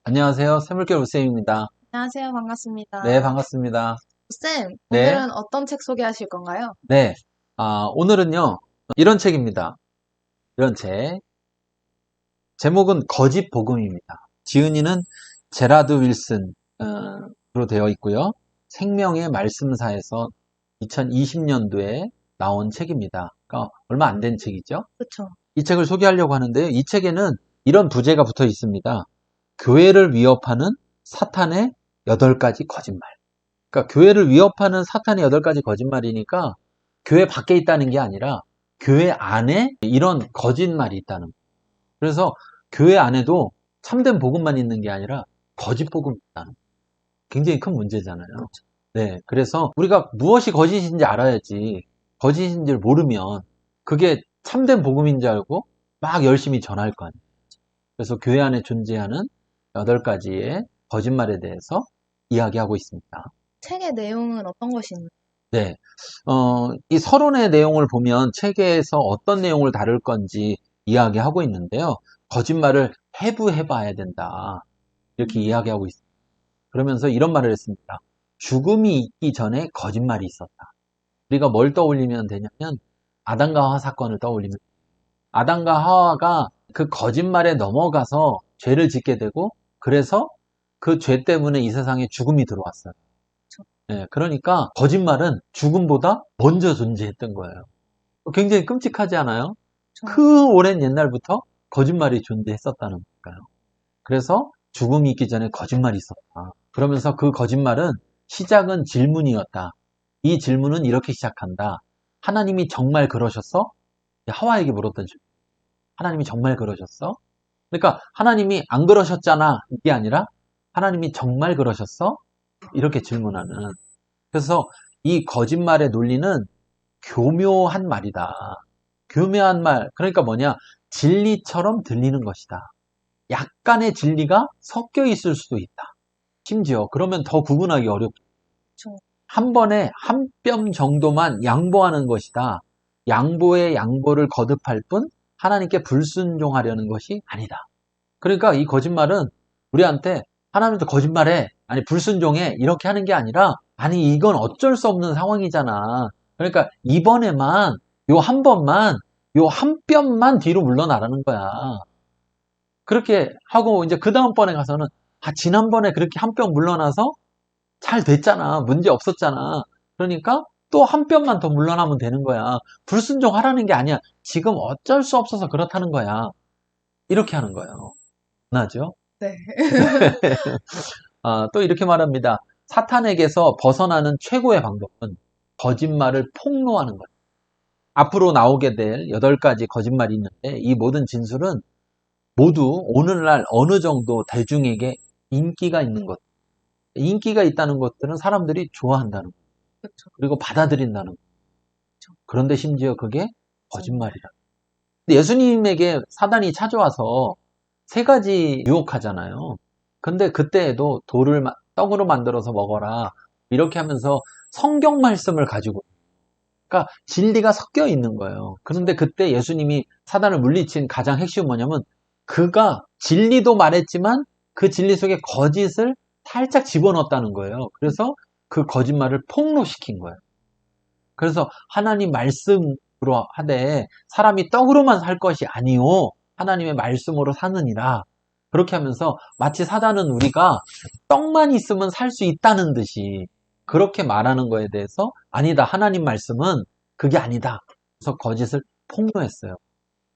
안녕하세요. 샘물결 우쌤입니다. 안녕하세요. 반갑습니다. 네, 반갑습니다. 쌤, 네, 오늘은 어떤 책 소개하실 건가요? 네. 오늘은요, 이런 책입니다. 이런 책. 제목은 거짓 복음입니다. 지은이는 제라드 윌슨으로 되어 있고요. 생명의 말씀사에서 2020년도에 나온 책입니다. 그러니까 얼마 안 된 책이죠. 그쵸. 이 책을 소개하려고 하는데요. 이 책에는 이런 부제가 붙어 있습니다. 교회를 위협하는 사탄의 8가지 거짓말. 그러니까 교회를 위협하는 사탄의 8가지 거짓말이니까 교회 밖에 있다는 게 아니라 교회 안에 이런 거짓말이 있다는 거예요. 그래서 교회 안에도 참된 복음만 있는 게 아니라 거짓 복음이 있다는 거예요. 굉장히 큰 문제잖아요. 네, 그래서 우리가 무엇이 거짓인지 알아야지 거짓인지를 모르면 그게 참된 복음인 줄 알고 막 열심히 전할 거 아니에요. 그래서 교회 안에 존재하는 8가지의 거짓말에 대해서 이야기하고 있습니다. 책의 내용은 어떤 것이 있나요? 네. 이 서론의 내용을 보면 책에서 어떤 내용을 다룰 건지 이야기하고 있는데요. 거짓말을 해부해봐야 된다. 이렇게 이야기하고 있습니다. 그러면서 이런 말을 했습니다. 죽음이 있기 전에 거짓말이 있었다. 우리가 뭘 떠올리면 되냐면 아담과 하와 사건을 떠올리면 아담과 하와가 그 거짓말에 넘어가서 죄를 짓게 되고 그래서 그 죄 때문에 이 세상에 죽음이 들어왔어요. 네, 그러니까 거짓말은 죽음보다 먼저 존재했던 거예요. 굉장히 끔찍하지 않아요? 그 오랜 옛날부터 거짓말이 존재했었다는 거예요. 그래서 죽음이 있기 전에 거짓말이 있었다. 그러면서 그 거짓말은 시작은 질문이었다. 이 질문은 이렇게 시작한다. 하나님이 정말 그러셨어? 하와에게 물었던 질문. 하나님이 정말 그러셨어? 그러니까 하나님이 안 그러셨잖아. 이게 아니라 하나님이 정말 그러셨어? 이렇게 질문하는. 그래서 이 거짓말의 논리는 교묘한 말이다. 교묘한 말. 그러니까 뭐냐? 진리처럼 들리는 것이다. 약간의 진리가 섞여 있을 수도 있다. 심지어 그러면 더 구분하기 어렵죠. 한 번에 한 뼘 정도만 양보하는 것이다. 양보에 양보를 거듭할 뿐 하나님께 불순종하려는 것이 아니다. 그러니까 이 거짓말은 우리한테 하나님도 거짓말해, 아니 불순종해 이렇게 하는 게 아니라 아니 이건 어쩔 수 없는 상황이잖아. 그러니까 이번에만 요 한 번만 요 한 뼘만 뒤로 물러나라는 거야. 그렇게 하고 이제 그 다음번에 가서는 지난번에 그렇게 한 뼘 물러나서 잘 됐잖아. 문제 없었잖아. 그러니까 또 한 뼘만 더 물러나면 되는 거야. 불순종하라는 게 아니야. 지금 어쩔 수 없어서 그렇다는 거야. 이렇게 하는 거예요. 나죠? 네. 또 이렇게 말합니다. 사탄에게서 벗어나는 최고의 방법은 거짓말을 폭로하는 거예요. 앞으로 나오게 될 8가지 거짓말이 있는데 이 모든 진술은 모두 오늘날 어느 정도 대중에게 인기가 있는 것. 인기가 있다는 것들은 사람들이 좋아한다는 것. 그쵸. 그리고 받아들인다는 것. 그쵸. 그런데 심지어 그게 거짓말이라. 예수님에게 사단이 찾아와서 3가지 유혹하잖아요. 근데 그때에도 돌을 떡으로 만들어서 먹어라. 이렇게 하면서 성경 말씀을 가지고 그러니까 진리가 섞여 있는 거예요. 그런데 그때 예수님이 사단을 물리친 가장 핵심은 뭐냐면 그가 진리도 말했지만 그 진리 속에 거짓을 살짝 집어넣었다는 거예요. 그래서 그 거짓말을 폭로시킨 거예요. 그래서 하나님 말씀으로 하되 사람이 떡으로만 살 것이 아니오 하나님의 말씀으로 사느니라. 그렇게 하면서 마치 사단은 우리가 떡만 있으면 살 수 있다는 듯이 그렇게 말하는 거에 대해서 아니다. 하나님 말씀은 그게 아니다. 그래서 거짓을 폭로했어요.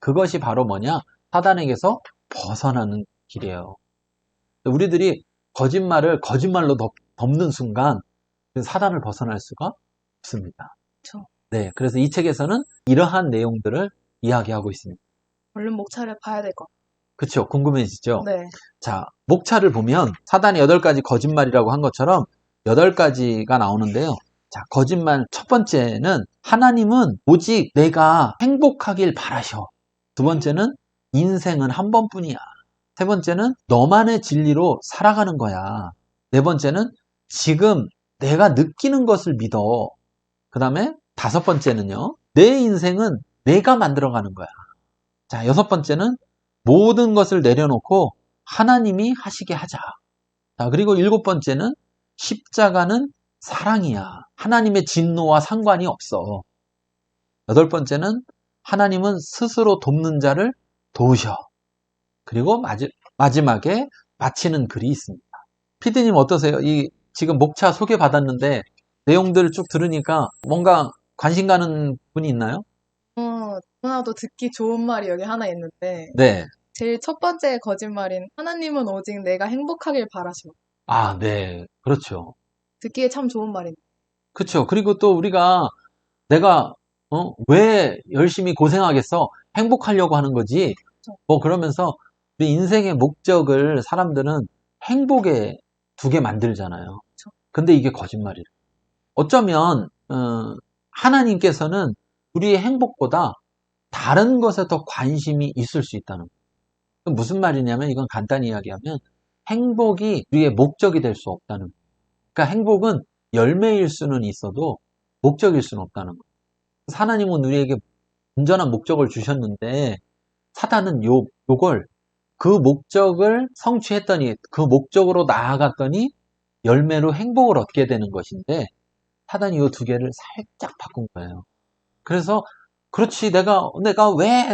그것이 바로 뭐냐? 사단에게서 벗어나는 길이에요. 우리들이 거짓말을 거짓말로 덮는 순간 사단을 벗어날 수가 없습니다. 그쵸. 네, 그래서 이 책에서는 이러한 내용들을 이야기하고 있습니다. 얼른 목차를 봐야 될 것 같아요. 그쵸? 궁금해지죠? 네. 자, 목차를 보면 사단이 8가지 거짓말이라고 한 것처럼 8가지가 나오는데요. 자, 거짓말 첫 번째는 하나님은 오직 내가 행복하길 바라셔. 두 번째는 인생은 한 번뿐이야. 세 번째는 너만의 진리로 살아가는 거야. 네 번째는 지금 내가 느끼는 것을 믿어. 그 다음에 5번째는요. 내 인생은 내가 만들어가는 거야. 자, 여섯 번째는 모든 것을 내려놓고 하나님이 하시게 하자. 자, 그리고 일곱 번째는 십자가는 사랑이야. 하나님의 진노와 상관이 없어. 여덟 번째는 하나님은 스스로 돕는 자를 도우셔. 그리고 마지막에 마치는 글이 있습니다. 피디님 어떠세요? 이 지금 목차 소개받았는데 내용들을 쭉 들으니까 뭔가 관심 가는 분이 있나요? 너무나도 듣기 좋은 말이 여기 하나 있는데, 네. 제일 첫 번째 거짓말인 하나님은 오직 내가 행복하길 바라시오. 아, 네. 그렇죠. 듣기에 참 좋은 말입니다. 그렇죠. 그리고 또 우리가 내가 왜 열심히 고생하겠어? 행복하려고 하는 거지. 뭐 그러면서 우리 인생의 목적을 사람들은 행복에 두게 만들잖아요. 근데 이게 거짓말이에요. 어쩌면 하나님께서는 우리의 행복보다 다른 것에 더 관심이 있을 수 있다는 거예요. 무슨 말이냐면 이건 간단히 이야기하면 행복이 우리의 목적이 될 수 없다는 거예요. 그러니까 행복은 열매일 수는 있어도 목적일 수는 없다는 거예요. 하나님은 우리에게 온전한 목적을 주셨는데 사단은 요걸 그 목적을 성취했더니 그 목적으로 나아갔더니 열매로 행복을 얻게 되는 것인데 사단이 요 두 개를 살짝 바꾼 거예요. 그래서 그렇지 내가 왜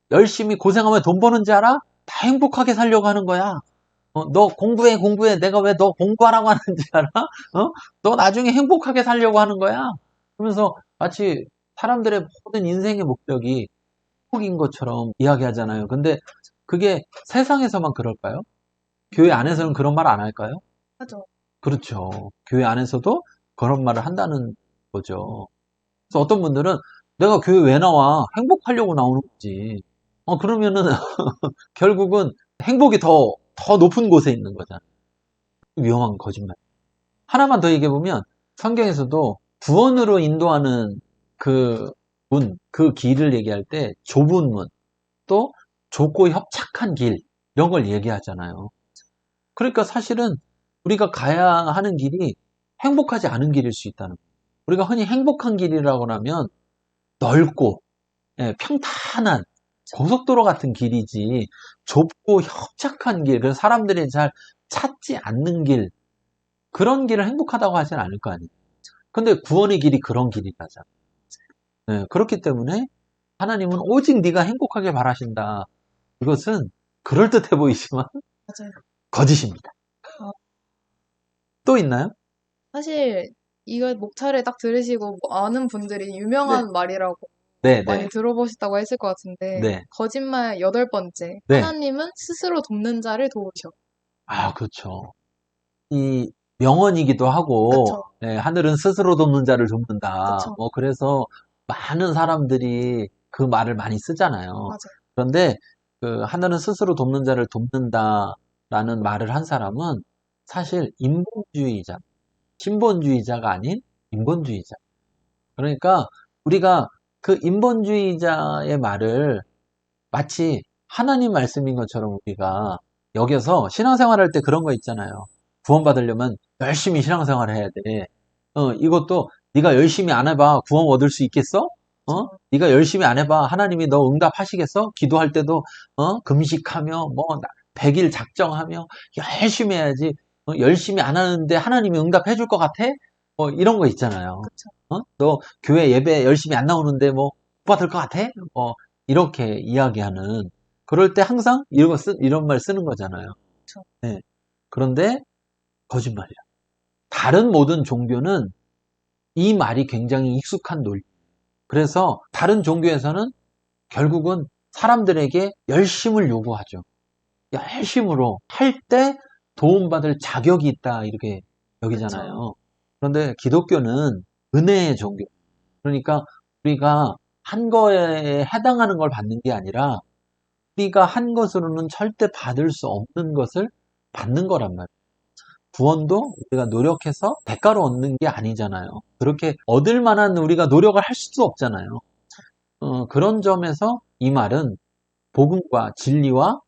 열심히 고생하면 돈 버는지 알아? 다 행복하게 살려고 하는 거야. 너 공부해. 내가 왜 너 공부하라고 하는지 알아? 너 나중에 행복하게 살려고 하는 거야. 그러면서 마치 사람들의 모든 인생의 목적이 행복인 것처럼 이야기하잖아요. 근데 그게 세상에서만 그럴까요? 교회 안에서는 그런 말 안 할까요? 하죠. 그렇죠. 교회 안에서도 그런 말을 한다는 거죠. 그래서 어떤 분들은 내가 교회 왜 나와? 행복하려고 나오는 거지. 그러면은 결국은 행복이 더 높은 곳에 있는 거잖아. 위험한 거짓말. 하나만 더 얘기해보면 성경에서도 구원으로 인도하는 그 문, 그 길을 얘기할 때 좁은 문, 또 좁고 협착한 길, 이런 걸 얘기하잖아요. 그러니까 사실은 우리가 가야 하는 길이 행복하지 않은 길일 수 있다는 거예요. 우리가 흔히 행복한 길이라고 하면 넓고 평탄한 고속도로 같은 길이지 좁고 협착한 길, 그래서 사람들이 잘 찾지 않는 길, 그런 길을 행복하다고 하진 않을 거 아니에요. 근데 구원의 길이 그런 길이라잖아. 그렇기 때문에 하나님은 오직 네가 행복하게 바라신다. 이것은 그럴듯해 보이지만 맞아요. 거짓입니다. 어, 또 있나요? 사실 이거 목차를 딱 들으시고 뭐 아는 분들이 네. 유명한 말이라고 네, 많이 네, 들어보셨다고 했을 것 같은데, 네, 거짓말 여덟 번째. 네. 하나님은 스스로 돕는 자를 도우셔. 아, 그렇죠. 이 명언이기도 하고, 그쵸, 하늘은 스스로 돕는 자를 돕는다. 그쵸. 뭐, 그래서 많은 사람들이 그 말을 많이 쓰잖아요. 맞아요. 그런데 그 하늘은 스스로 돕는 자를 돕는다라는 말을 한 사람은 사실 인본주의자, 신본주의자가 아닌 인본주의자. 그러니까 우리가 그 인본주의자의 말을 마치 하나님 말씀인 것처럼 우리가 여기서 신앙생활 할 때 그런 거 있잖아요. 구원받으려면 열심히 신앙생활을 해야 돼. 이것도 네가 열심히 안 해봐 구원 얻을 수 있겠어? 네가 열심히 안 해봐 하나님이 너 응답하시겠어? 기도할 때도 금식하며 뭐 100일 작정하며 열심히 해야지. 열심히 안 하는데 하나님이 응답해 줄 것 같아? 이런 거 있잖아요. 그쵸. 너 교회 예배 열심히 안 나오는데 뭐 못 받을 것 같아? 이렇게 이야기하는 그럴 때 항상 이런 말 쓰는 거잖아요. 그쵸. 네. 그런데 거짓말이야. 다른 모든 종교는 이 말이 굉장히 익숙한 논리. 그래서 다른 종교에서는 결국은 사람들에게 열심을 요구하죠. 열심으로 할 때 도움받을 자격이 있다 이렇게 그쵸. 여기잖아요. 그런데 기독교는 은혜의 종교. 그러니까 우리가 한 거에 해당하는 걸 받는 게 아니라 우리가 한 것으로는 절대 받을 수 없는 것을 받는 거란 말이에요. 구원도 우리가 노력해서 대가로 얻는 게 아니잖아요. 그렇게 얻을 만한 우리가 노력을 할 수도 없잖아요. 그런 점에서 이 말은 복음과 진리와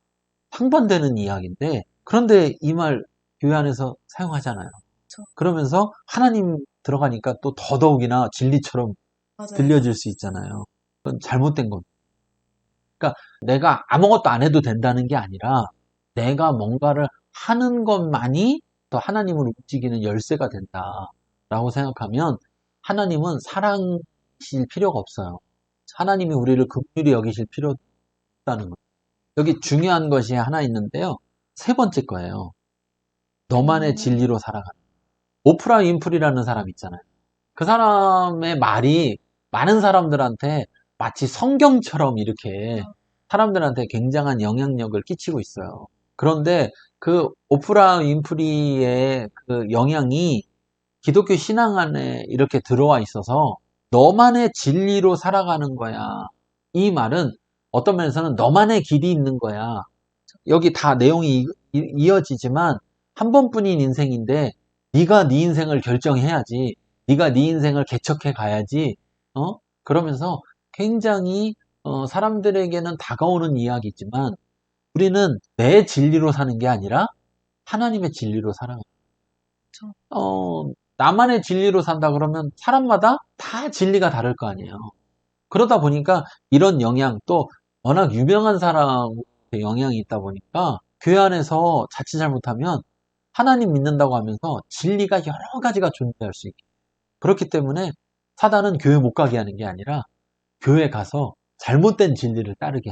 상반되는 이야기인데, 그런데 이 말 교회 안에서 사용하잖아요. 그쵸. 그러면서 하나님 들어가니까 또 더더욱이나 진리처럼 맞아요. 들려질 수 있잖아요. 그건 잘못된 겁니다. 그러니까 내가 아무것도 안 해도 된다는 게 아니라 내가 뭔가를 하는 것만이 더 하나님을 움직이는 열쇠가 된다라고 생각하면 하나님은 사랑하실 필요가 없어요. 하나님이 우리를 긍휼히 여기실 필요 없다는 거예요. 여기 중요한 것이 하나 있는데요. 세 번째 거예요. 너만의 진리로 살아가는. 오프라 윈프리라는 사람 있잖아요. 그 사람의 말이 많은 사람들한테 마치 성경처럼 이렇게 사람들한테 굉장한 영향력을 끼치고 있어요. 그런데 그 오프라 윈프리의 그 영향이 기독교 신앙 안에 이렇게 들어와 있어서 너만의 진리로 살아가는 거야. 이 말은 어떤 면에서는 너만의 길이 있는 거야. 여기 다 내용이 이어지지만 한 번뿐인 인생인데 네가 네 인생을 결정해야지. 네가 네 인생을 개척해 가야지. 그러면서 굉장히 사람들에게는 다가오는 이야기지만 우리는 내 진리로 사는 게 아니라 하나님의 진리로 살아가는 거예요. 나만의 진리로 산다 그러면 사람마다 다 진리가 다를 거 아니에요. 그러다 보니까 이런 영향 또 워낙 유명한 사람의 영향이 있다 보니까 교회 안에서 자칫 잘못하면 하나님 믿는다고 하면서 진리가 여러 가지가 존재할 수 있게. 그렇기 때문에 사단은 교회 못 가게 하는 게 아니라 교회 가서 잘못된 진리를 따르게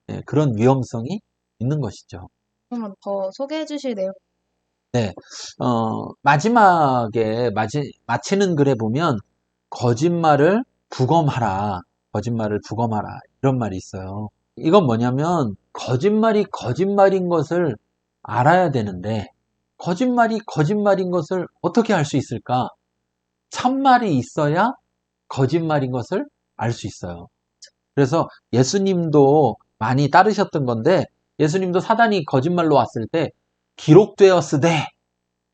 하는 그런 위험성이 있는 것이죠. 그러면 더 소개해 주실 내용. 네, 마지막에 마치는 글에 보면 거짓말을 부검하라. 거짓말을 부검하라. 이런 말이 있어요. 이건 뭐냐면 거짓말이 거짓말인 것을 알아야 되는데 거짓말이 거짓말인 것을 어떻게 알 수 있을까? 참말이 있어야 거짓말인 것을 알 수 있어요. 그래서 예수님도 많이 따르셨던 건데 예수님도 사단이 거짓말로 왔을 때 기록되었으되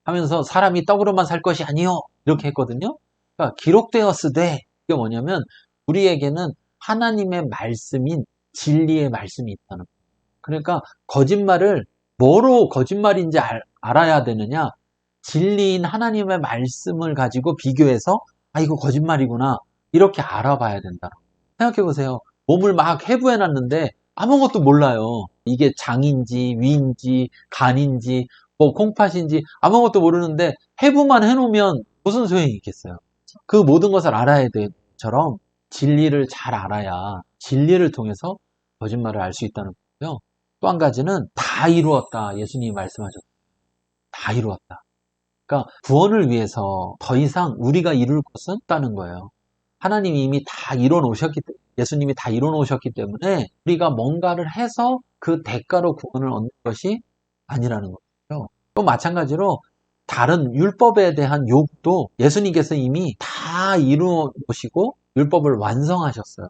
하면서 사람이 떡으로만 살 것이 아니요 이렇게 했거든요. 그러니까 기록되었으되 이게 뭐냐면 우리에게는 하나님의 말씀인 진리의 말씀이 있다는 거예요. 그러니까 거짓말을 뭐로 거짓말인지 알아야 되느냐? 진리인 하나님의 말씀을 가지고 비교해서 아 이거 거짓말이구나 이렇게 알아봐야 된다. 생각해 보세요. 몸을 막 해부해 놨는데 아무것도 몰라요. 이게 장인지 위인지 간인지 뭐 콩팥인지 아무것도 모르는데 해부만 해놓으면 무슨 소용이 있겠어요. 그 모든 것을 알아야 될 것처럼 진리를 잘 알아야 진리를 통해서 거짓말을 알 수 있다는 거고요. 또 한 가지는 다 이루었다. 예수님이 말씀하셨다. 다 이루었다. 그러니까 구원을 위해서 더 이상 우리가 이룰 것은 없다는 거예요. 하나님이 이미 다 예수님이 다 이뤄 놓으셨기 때문에 우리가 뭔가를 해서 그 대가로 구원을 얻는 것이 아니라는 거죠. 또 마찬가지로 다른 율법에 대한 요구도 예수님께서 이미 다 이루어 놓으시고 율법을 완성하셨어요.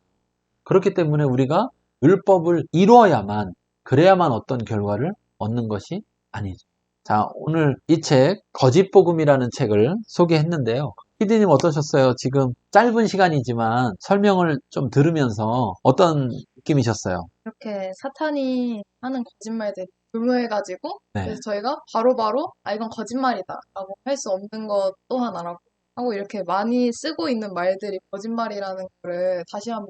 그렇기 때문에 우리가 율법을 이루어야만 그래야만 어떤 결과를 얻는 것이 아니죠. 자, 오늘 이 책 거짓복음이라는 책을 소개했는데요. 피디님 어떠셨어요? 지금 짧은 시간이지만 설명을 좀 들으면서 어떤 느낌이셨어요? 이렇게 사탄이 하는 거짓말들 교묘해가지고 네, 그래서 저희가 바로바로 아 이건 거짓말이다 라고 할 수 없는 것 또한 알았고 하고 이렇게 많이 쓰고 있는 말들이 거짓말이라는 거를 다시 한번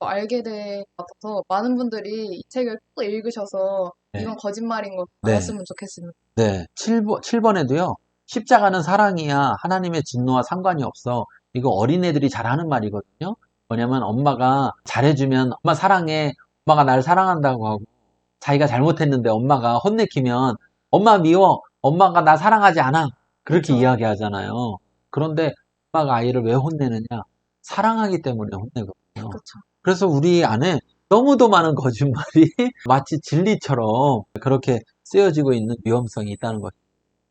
알게 된 것 같아서 많은 분들이 이 책을 꼭 읽으셔서 네, 이건 거짓말인 걸 네, 알았으면 좋겠습니다. 네. 7번에도요. 십자가는 사랑이야. 하나님의 진노와 상관이 없어. 이거 어린애들이 잘 하는 말이거든요. 뭐냐면 엄마가 잘해주면 엄마 사랑해. 엄마가 날 사랑한다고 하고 자기가 잘못했는데 엄마가 혼내키면 엄마 미워. 엄마가 나 사랑하지 않아. 그렇게 그렇죠. 이야기하잖아요. 그런데 엄마가 아이를 왜 혼내느냐? 사랑하기 때문에 혼내거든요. 그렇죠. 그래서 우리 안에 너무도 많은 거짓말이 마치 진리처럼 그렇게 쓰여지고 있는 위험성이 있다는 거죠.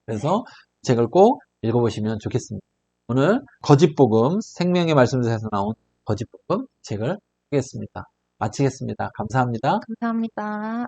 그래서 이 책을 꼭 읽어보시면 좋겠습니다. 오늘 거짓복음, 생명의 말씀에서 나온 거짓복음 책을 쓰겠습니다. 마치겠습니다. 감사합니다. 감사합니다.